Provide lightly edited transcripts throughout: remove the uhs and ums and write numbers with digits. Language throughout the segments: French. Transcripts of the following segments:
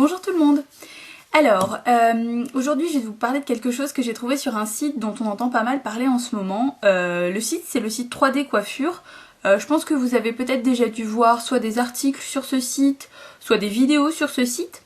Bonjour tout le monde. Alors, aujourd'hui je vais vous parler de quelque chose que j'ai trouvé sur un site dont on entend pas mal parler en ce moment. Le site, c'est le site 3D Coiffure. Je pense que vous avez peut-être déjà dû voir soit des articles sur ce site, soit des vidéos sur ce site.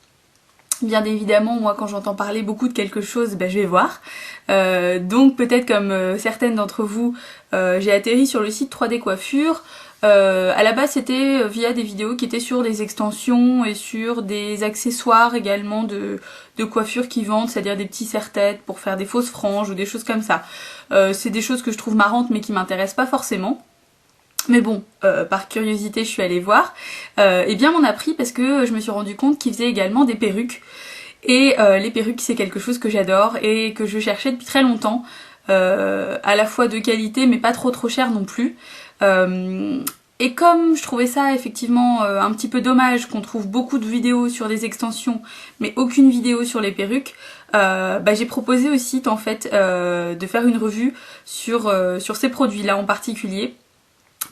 Bien évidemment, moi quand j'entends parler beaucoup de quelque chose, je vais voir. Donc peut-être comme certaines d'entre vous, j'ai atterri sur le site 3D Coiffure. À la base c'était via des vidéos qui étaient sur des extensions et sur des accessoires également de coiffure qui vendent, c'est-à-dire des petits serre-têtes pour faire des fausses franges ou des choses comme ça. C'est des choses que je trouve marrantes mais qui m'intéressent pas forcément. Mais bon, par curiosité je suis allée voir, et bien m'en a pris parce que je me suis rendu compte qu'ils faisaient également des perruques. Et les perruques c'est quelque chose que j'adore et que je cherchais depuis très longtemps, à la fois de qualité mais pas trop cher non plus. Et comme je trouvais ça effectivement un petit peu dommage qu'on trouve beaucoup de vidéos sur des extensions mais aucune vidéo sur les perruques, j'ai proposé au site en fait de faire une revue sur ces produits là en particulier.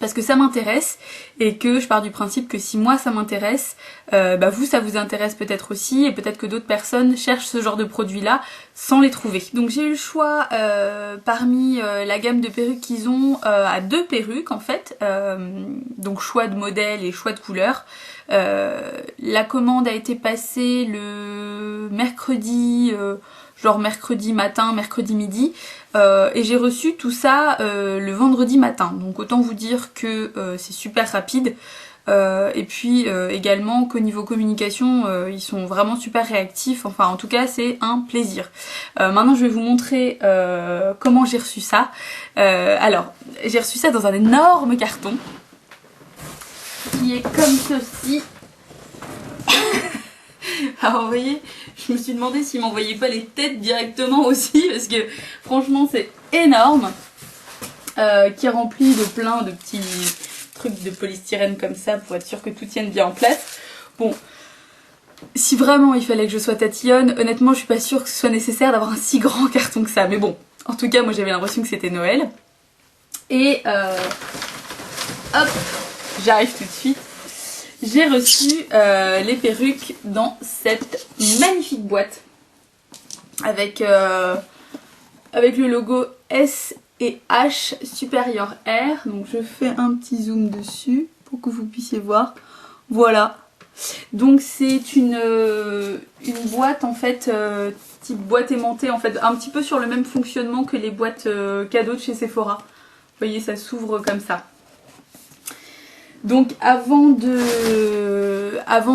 Parce que ça m'intéresse et que je pars du principe que si moi ça m'intéresse, vous ça vous intéresse peut-être aussi et peut-être que d'autres personnes cherchent ce genre de produits là sans les trouver. Donc j'ai eu le choix parmi la gamme de perruques qu'ils ont à 2 perruques en fait, donc choix de modèle et choix de couleur. La commande a été passée le mercredi, genre mercredi matin, mercredi midi, et j'ai reçu tout ça le vendredi matin, donc autant vous dire que c'est super rapide, et puis également qu'au niveau communication ils sont vraiment super réactifs, enfin en tout cas c'est un plaisir. Maintenant je vais vous montrer comment j'ai reçu ça. Alors j'ai reçu ça dans un énorme carton qui est comme ceci. Alors vous voyez, je me suis demandé s'ils m'envoyaient pas les têtes directement aussi, parce que franchement c'est énorme, qui est rempli de plein de petits trucs de polystyrène comme ça pour être sûr que tout tienne bien en place. Bon, si vraiment il fallait que je sois tatillonne, honnêtement je suis pas sûre que ce soit nécessaire d'avoir un si grand carton que ça, mais bon, en tout cas moi j'avais l'impression que c'était Noël. Et hop, j'arrive tout de suite. J'ai reçu les perruques dans cette magnifique boîte avec le logo S et H Superior Air. Donc je fais un petit zoom dessus pour que vous puissiez voir. Voilà. Donc c'est une boîte en fait, type boîte aimantée en fait, un petit peu sur le même fonctionnement que les boîtes cadeaux de chez Sephora. Vous voyez, ça s'ouvre comme ça. Donc avant de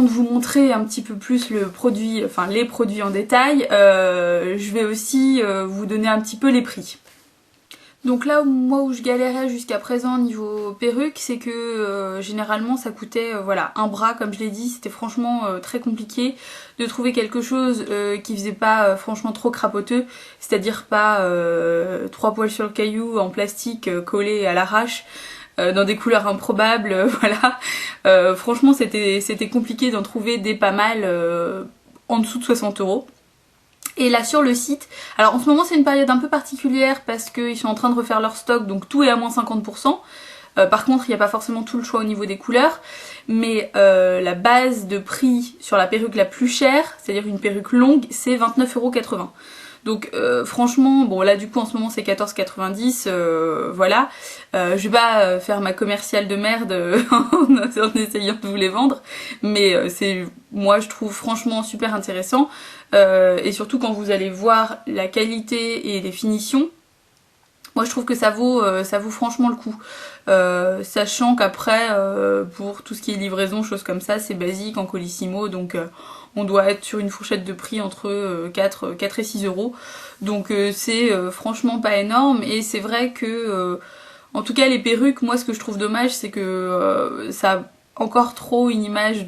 vous montrer un petit peu plus le produit, enfin les produits en détail, je vais aussi vous donner un petit peu les prix. Donc là moi où je galérais jusqu'à présent niveau perruque, c'est que généralement ça coûtait voilà un bras, comme je l'ai dit, c'était franchement très compliqué de trouver quelque chose qui faisait pas franchement trop crapoteux, c'est-à-dire pas 3 poils sur le caillou en plastique collé à l'arrache. Dans des couleurs improbables, voilà. Franchement c'était compliqué d'en trouver des pas mal en dessous de 60 €. Et là sur le site, alors en ce moment c'est une période un peu particulière parce qu'ils sont en train de refaire leur stock, donc tout est à moins 50%. Par contre il n'y a pas forcément tout le choix au niveau des couleurs, mais la base de prix sur la perruque la plus chère, c'est-à-dire une perruque longue, c'est 29,80 €. Donc franchement, bon là du coup en ce moment c'est 14,90 €, voilà. Je vais pas faire ma commerciale de merde en essayant de vous les vendre, mais c'est, moi je trouve franchement super intéressant, et surtout quand vous allez voir la qualité et les finitions, moi je trouve que ça vaut franchement le coup. Sachant qu'après pour tout ce qui est livraison, choses comme ça, c'est basique en Colissimo, donc on doit être sur une fourchette de prix entre 4 et 6 €. Donc c'est franchement pas énorme, et c'est vrai que en tout cas les perruques, moi ce que je trouve dommage c'est que ça a encore trop une image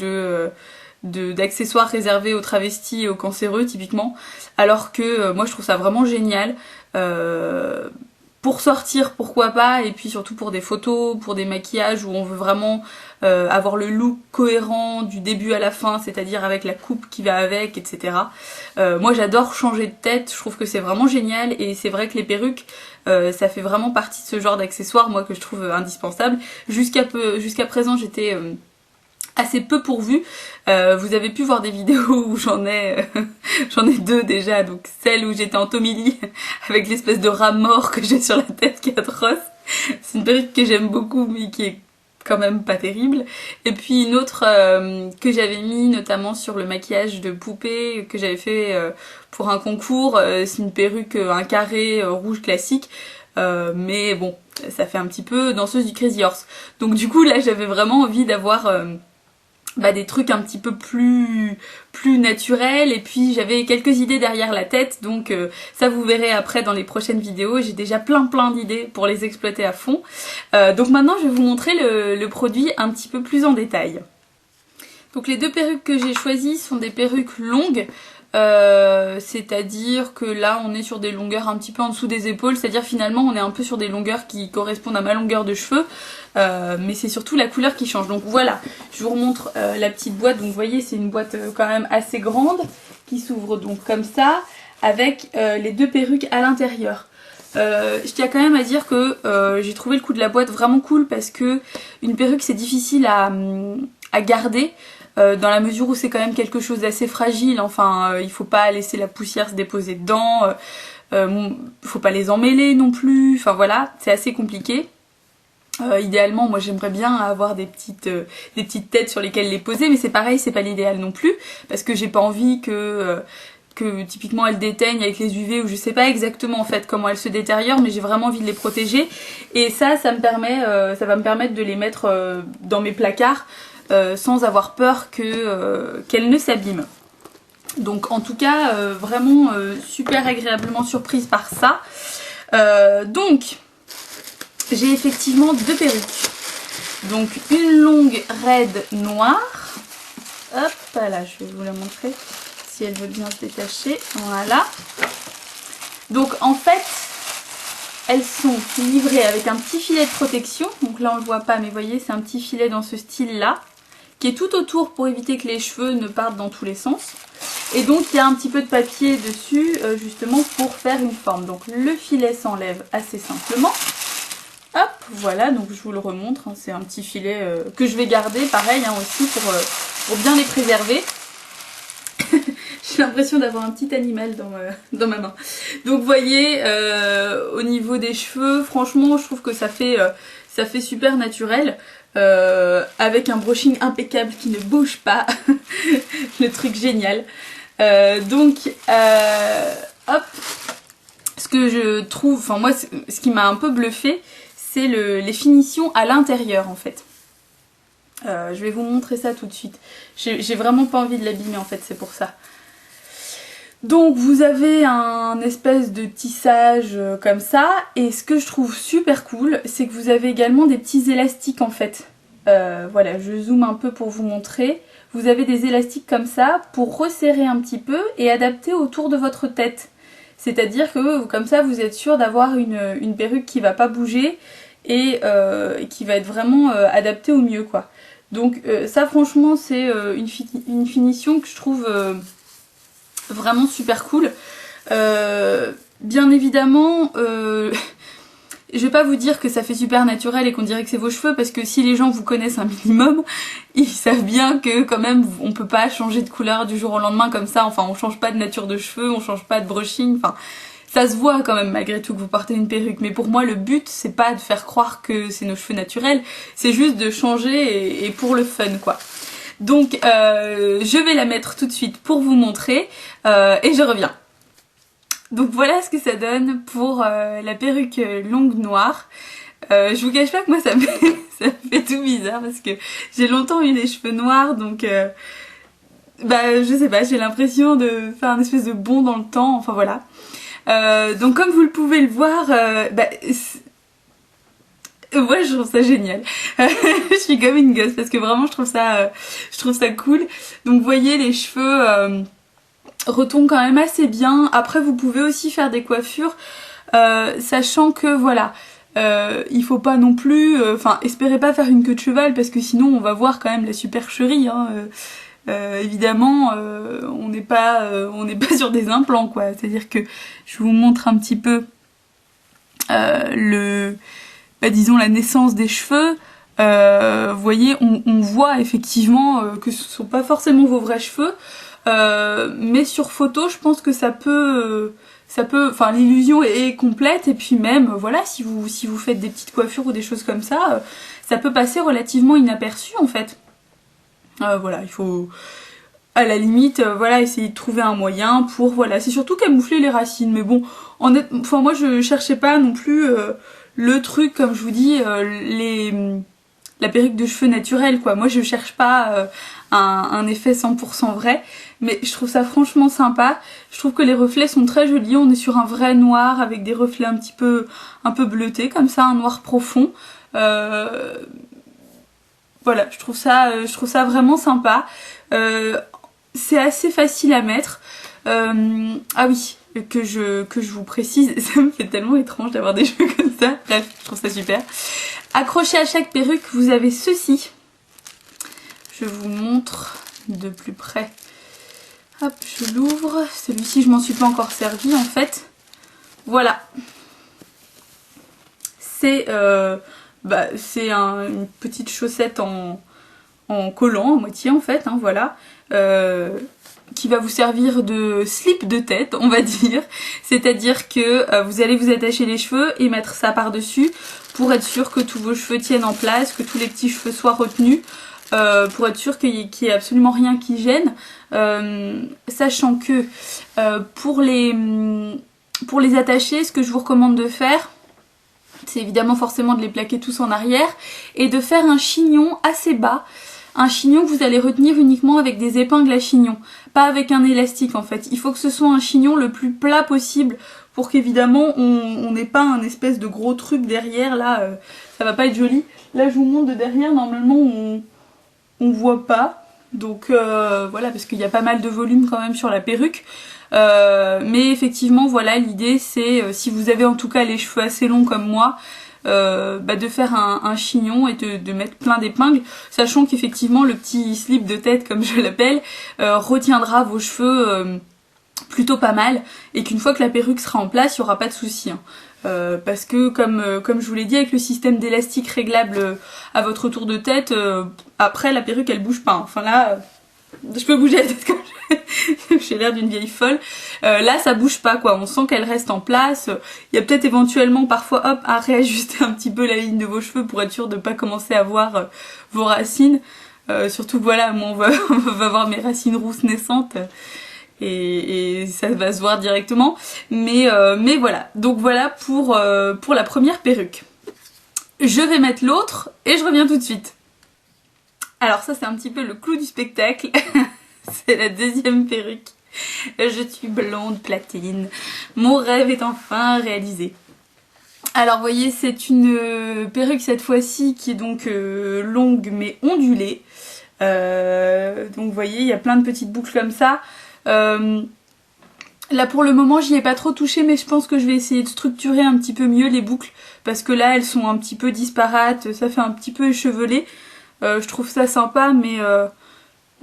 d'accessoires réservés aux travestis et aux cancéreux typiquement, alors que moi je trouve ça vraiment génial. Pour sortir pourquoi pas, et puis surtout pour des photos, pour des maquillages où on veut vraiment avoir le look cohérent du début à la fin, c'est-à-dire avec la coupe qui va avec, etc. Moi j'adore changer de tête, je trouve que c'est vraiment génial, et c'est vrai que les perruques ça fait vraiment partie de ce genre d'accessoires moi que je trouve indispensable. Jusqu'à présent j'étais assez peu pourvu. Vous avez pu voir des vidéos où j'en ai deux déjà, donc celle où j'étais en Tommy Lee avec l'espèce de rat mort que j'ai sur la tête qui est atroce. C'est une perruque que j'aime beaucoup mais qui est quand même pas terrible. Et puis une autre que j'avais mis notamment sur le maquillage de poupée que j'avais fait pour un concours. C'est une perruque, un carré rouge classique. Mais bon, ça fait un petit peu danseuse du Crazy Horse. Donc du coup là j'avais vraiment envie d'avoir des trucs un petit peu plus naturels, et puis j'avais quelques idées derrière la tête, donc ça vous verrez après dans les prochaines vidéos. J'ai déjà plein d'idées pour les exploiter à fond. Donc maintenant je vais vous montrer le produit un petit peu plus en détail. Donc les deux perruques que j'ai choisies sont des perruques longues. C'est-à-dire que là on est sur des longueurs un petit peu en dessous des épaules, c'est-à-dire finalement on est un peu sur des longueurs qui correspondent à ma longueur de cheveux, mais c'est surtout la couleur qui change. Donc voilà, je vous remontre la petite boîte. Donc vous voyez, c'est une boîte quand même assez grande qui s'ouvre donc comme ça avec les deux perruques à l'intérieur. Je tiens quand même à dire que j'ai trouvé le coup de la boîte vraiment cool, parce que une perruque c'est difficile à garder. Dans la mesure où c'est quand même quelque chose d'assez fragile, enfin il faut pas laisser la poussière se déposer dedans, faut pas les emmêler non plus, enfin voilà, c'est assez compliqué. Idéalement moi j'aimerais bien avoir des petites têtes sur lesquelles les poser, mais c'est pareil, c'est pas l'idéal non plus, parce que j'ai pas envie que typiquement elles déteignent avec les UV, ou je sais pas exactement en fait comment elles se détériorent, mais j'ai vraiment envie de les protéger, et ça va me permettre de les mettre dans mes placards sans avoir peur qu'elles ne s'abîment. Donc en tout cas vraiment super agréablement surprise par ça. Donc j'ai effectivement deux perruques. Donc une longue raide noire. Hop là, je vais vous la montrer si elle veut bien se détacher. Voilà. Donc en fait elles sont livrées avec un petit filet de protection. Donc là on le voit pas, mais vous voyez, c'est un petit filet dans ce style là, qui est tout autour pour éviter que les cheveux ne partent dans tous les sens. Et donc il y a un petit peu de papier dessus justement pour faire une forme. Donc le filet s'enlève assez simplement. Hop, voilà, donc je vous le remontre, hein, c'est un petit filet que je vais garder, pareil hein, aussi pour bien les préserver. J'ai l'impression d'avoir un petit animal dans ma main. Donc vous voyez, au niveau des cheveux, franchement je trouve que ça fait super naturel. Avec un brushing impeccable qui ne bouge pas. Le truc génial. Donc hop, ce que je trouve, enfin moi ce qui m'a un peu bluffé, c'est les finitions à l'intérieur en fait. Je vais vous montrer ça tout de suite. J'ai vraiment pas envie de l'abîmer en fait, c'est pour ça. Donc vous avez un espèce de tissage comme ça, et ce que je trouve super cool, c'est que vous avez également des petits élastiques en fait. Voilà, je zoome un peu pour vous montrer. Vous avez des élastiques comme ça pour resserrer un petit peu et adapter autour de votre tête. C'est-à-dire que comme ça vous êtes sûr d'avoir une perruque qui va pas bouger et qui va être vraiment adaptée au mieux quoi. Donc ça franchement c'est une finition que je trouve vraiment super cool. Bien évidemment, je vais pas vous dire que ça fait super naturel et qu'on dirait que c'est vos cheveux, parce que si les gens vous connaissent un minimum, ils savent bien que quand même on peut pas changer de couleur du jour au lendemain comme ça. Enfin on change pas de nature de cheveux, on change pas de brushing, enfin ça se voit quand même malgré tout que vous portez une perruque. Mais pour moi le but c'est pas de faire croire que c'est nos cheveux naturels, c'est juste de changer et pour le fun quoi. Donc je vais la mettre tout de suite pour vous montrer et je reviens. Donc voilà ce que ça donne pour la perruque longue noire. Je vous cache pas que moi ça me fait tout bizarre, parce que j'ai longtemps eu les cheveux noirs, donc je sais pas, j'ai l'impression de faire un espèce de bond dans le temps, enfin voilà. Donc comme vous le pouvez le voir, ouais, je trouve ça génial. Je suis comme une gosse parce que vraiment je trouve ça cool. Donc vous voyez, les cheveux retombent quand même assez bien. Après vous pouvez aussi faire des coiffures, sachant que voilà, il faut pas non plus, espérez pas faire une queue de cheval, parce que sinon on va voir quand même la supercherie. Hein. Évidemment, on n'est pas sur des implants quoi. C'est-à-dire que je vous montre un petit peu disons la naissance des cheveux. Vous voyez, on voit effectivement que ce sont pas forcément vos vrais cheveux, mais sur photo, je pense que ça peut, enfin l'illusion est complète, et puis même, voilà, si vous faites des petites coiffures ou des choses comme ça peut passer relativement inaperçu en fait. Voilà, il faut, à la limite, voilà, essayer de trouver un moyen pour, voilà, c'est surtout camoufler les racines, mais bon, enfin moi je cherchais pas non plus le truc, comme je vous dis, la perruque de cheveux naturelle, quoi. Moi je cherche pas un effet 100% vrai, mais je trouve ça franchement sympa. Je trouve que les reflets sont très jolis, on est sur un vrai noir avec des reflets un peu bleutés, comme ça, un noir profond. Voilà, je trouve ça vraiment sympa. C'est assez facile à mettre. Ah oui, que je vous précise, ça me fait tellement étrange d'avoir des cheveux comme ça. Bref, je trouve ça super. Accroché à chaque perruque, vous avez ceci. Je vous montre de plus près. Hop, je l'ouvre. Celui-ci, je m'en suis pas encore servi en fait. Voilà. C'est une petite chaussette en collant, à moitié en fait, hein, voilà. Qui va vous servir de slip de tête, on va dire. C'est-à-dire que vous allez vous attacher les cheveux et mettre ça par-dessus pour être sûr que tous vos cheveux tiennent en place, que tous les petits cheveux soient retenus, pour être sûr qu'il n'y ait absolument rien qui gêne. Sachant que pour les attacher, ce que je vous recommande de faire, c'est évidemment forcément de les plaquer tous en arrière et de faire un chignon assez bas. Un chignon que vous allez retenir uniquement avec des épingles à chignon, pas avec un élastique en fait. Il faut que ce soit un chignon le plus plat possible pour qu'évidemment on n'ait pas un espèce de gros truc derrière là, ça va pas être joli. Là je vous montre de derrière, normalement on voit pas, donc voilà, parce qu'il y a pas mal de volume quand même sur la perruque. Mais effectivement voilà, l'idée c'est, si vous avez en tout cas les cheveux assez longs comme moi, de faire un chignon et de mettre plein d'épingles, sachant qu'effectivement le petit slip de tête comme je l'appelle retiendra vos cheveux plutôt pas mal, et qu'une fois que la perruque sera en place, il n'y aura pas de souci, hein. Parce que comme je vous l'ai dit, avec le système d'élastique réglable à votre tour de tête, après la perruque elle bouge pas, hein. Enfin là je peux bouger la tête comme j'ai l'air d'une vieille folle. Là ça bouge pas quoi, on sent qu'elle reste en place. Il y a peut-être éventuellement parfois hop à réajuster un petit peu la ligne de vos cheveux pour être sûr de pas commencer à voir vos racines. Surtout que voilà, moi on va voir mes racines rousses naissantes et ça va se voir directement. Mais voilà, donc voilà pour la première perruque. Je vais mettre l'autre et je reviens tout de suite. Alors ça c'est un petit peu le clou du spectacle. C'est la deuxième perruque. Je suis blonde platine. Mon rêve est enfin réalisé. Alors vous voyez, c'est une perruque cette fois-ci qui est donc longue mais ondulée. Donc vous voyez, il y a plein de petites boucles comme ça. Là pour le moment j'y ai pas trop touché, mais je pense que je vais essayer de structurer un petit peu mieux les boucles, parce que là elles sont un petit peu disparates, ça fait un petit peu échevelé. Je trouve ça sympa, mais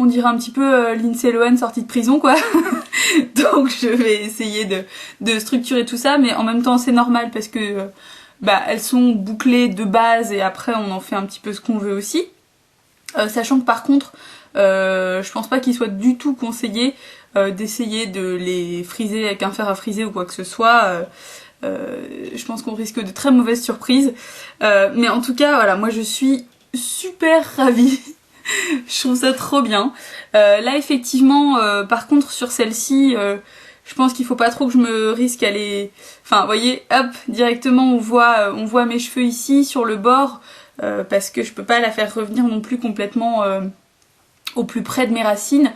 on dirait un petit peu Lindsay Lohan sortie de prison quoi. Donc je vais essayer de structurer tout ça, mais en même temps c'est normal parce que elles sont bouclées de base et après on en fait un petit peu ce qu'on veut aussi. Sachant que par contre je pense pas qu'il soit du tout conseillé d'essayer de les friser avec un fer à friser ou quoi que ce soit. Je pense qu'on risque de très mauvaises surprises. Mais en tout cas voilà, moi je suis super ravie. Je trouve ça trop bien. Là effectivement par contre sur celle-ci je pense qu'il faut pas trop que je me risque à les... Enfin vous voyez, hop, directement on voit mes cheveux ici sur le bord, parce que je peux pas la faire revenir non plus complètement au plus près de mes racines.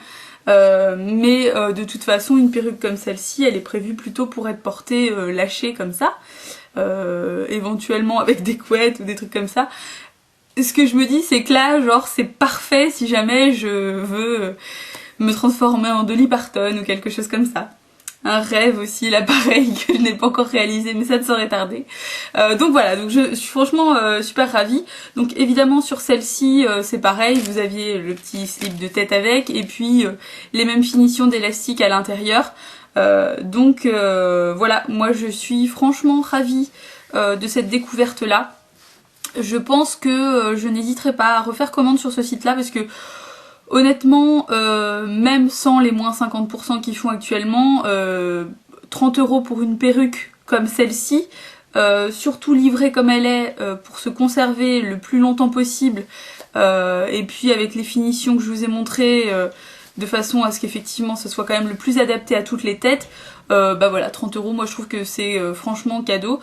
Mais de toute façon une perruque comme celle-ci elle est prévue plutôt pour être portée lâchée comme ça, éventuellement avec des couettes ou des trucs comme ça. Ce que je me dis c'est que là genre c'est parfait si jamais je veux me transformer en Dolly Parton ou quelque chose comme ça. Un rêve aussi là pareil que je n'ai pas encore réalisé, mais ça ne saurait tarder. Donc voilà, donc je suis franchement super ravie. Donc évidemment sur celle-ci c'est pareil, vous aviez le petit slip de tête avec et puis les mêmes finitions d'élastique à l'intérieur. Donc voilà, moi je suis franchement ravie de cette découverte là. je pense que je n'hésiterai pas à refaire commande sur ce site là parce que honnêtement, même sans les moins 50% qu'ils font actuellement, 30 € pour une perruque comme celle-ci, surtout livrée comme elle est, pour se conserver le plus longtemps possible, et puis avec les finitions que je vous ai montrées, de façon à ce qu'effectivement ce soit quand même le plus adapté à toutes les têtes, bah voilà, 30 € moi je trouve que c'est franchement cadeau.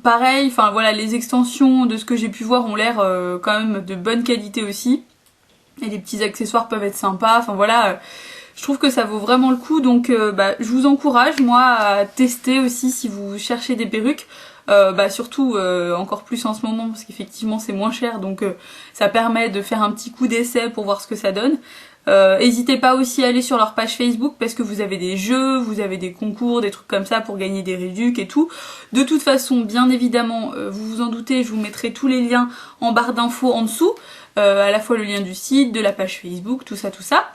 Pareil, enfin voilà, les extensions de ce que j'ai pu voir ont l'air quand même de bonne qualité aussi. Et les petits accessoires peuvent être sympas, enfin voilà, je trouve que ça vaut vraiment le coup, donc bah, je vous encourage moi à tester aussi si vous cherchez des perruques, bah, surtout encore plus en ce moment parce qu'effectivement c'est moins cher, donc ça permet de faire un petit coup d'essai pour voir ce que ça donne. N'hésitez pas aussi à aller sur leur page Facebook parce que vous avez des jeux, vous avez des concours, des trucs comme ça pour gagner des réducs et tout. De toute façon, bien évidemment, vous vous en doutez, je vous mettrai tous les liens en barre d'infos en dessous. À la fois le lien du site, de la page Facebook, tout ça, tout ça.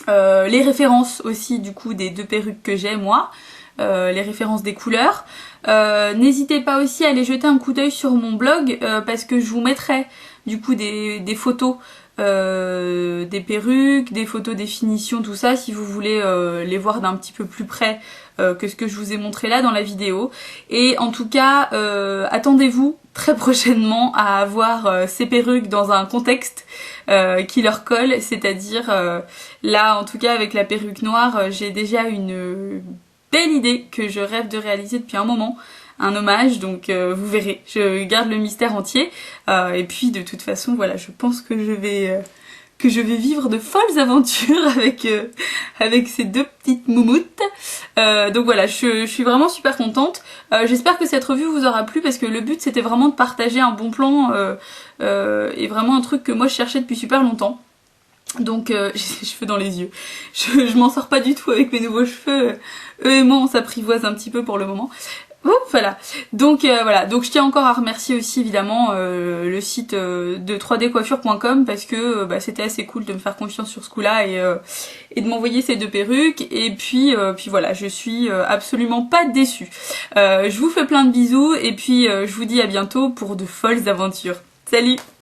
Les références aussi du coup des 2 perruques que j'ai moi, les références des couleurs. N'hésitez pas aussi à aller jeter un coup d'œil sur mon blog parce que je vous mettrai du coup des photos des perruques, des photos des finitions, tout ça, si vous voulez les voir d'un petit peu plus près que ce que je vous ai montré là dans la vidéo. Et en tout cas, attendez-vous très prochainement à avoir ces perruques dans un contexte qui leur colle, c'est-à-dire là en tout cas avec la perruque noire, j'ai déjà une belle idée que je rêve de réaliser depuis un moment. Un hommage, donc vous verrez, je garde le mystère entier, et puis de toute façon voilà, je pense que je vais vivre de folles aventures avec ces 2 petites moumoutes. Donc voilà, je suis vraiment super contente. J'espère que cette revue vous aura plu parce que le but c'était vraiment de partager un bon plan et vraiment un truc que moi je cherchais depuis super longtemps. Donc j'ai les cheveux dans les yeux, je m'en sors pas du tout avec mes nouveaux cheveux, eux et moi on s'apprivoise un petit peu pour le moment. Ouh, voilà, donc voilà, donc je tiens encore à remercier aussi évidemment le site de 3dcoiffure.com parce que bah, c'était assez cool de me faire confiance sur ce coup-là et de m'envoyer ces 2 perruques, et puis voilà, je suis absolument pas déçue. Je vous fais plein de bisous et puis je vous dis à bientôt pour de folles aventures. Salut!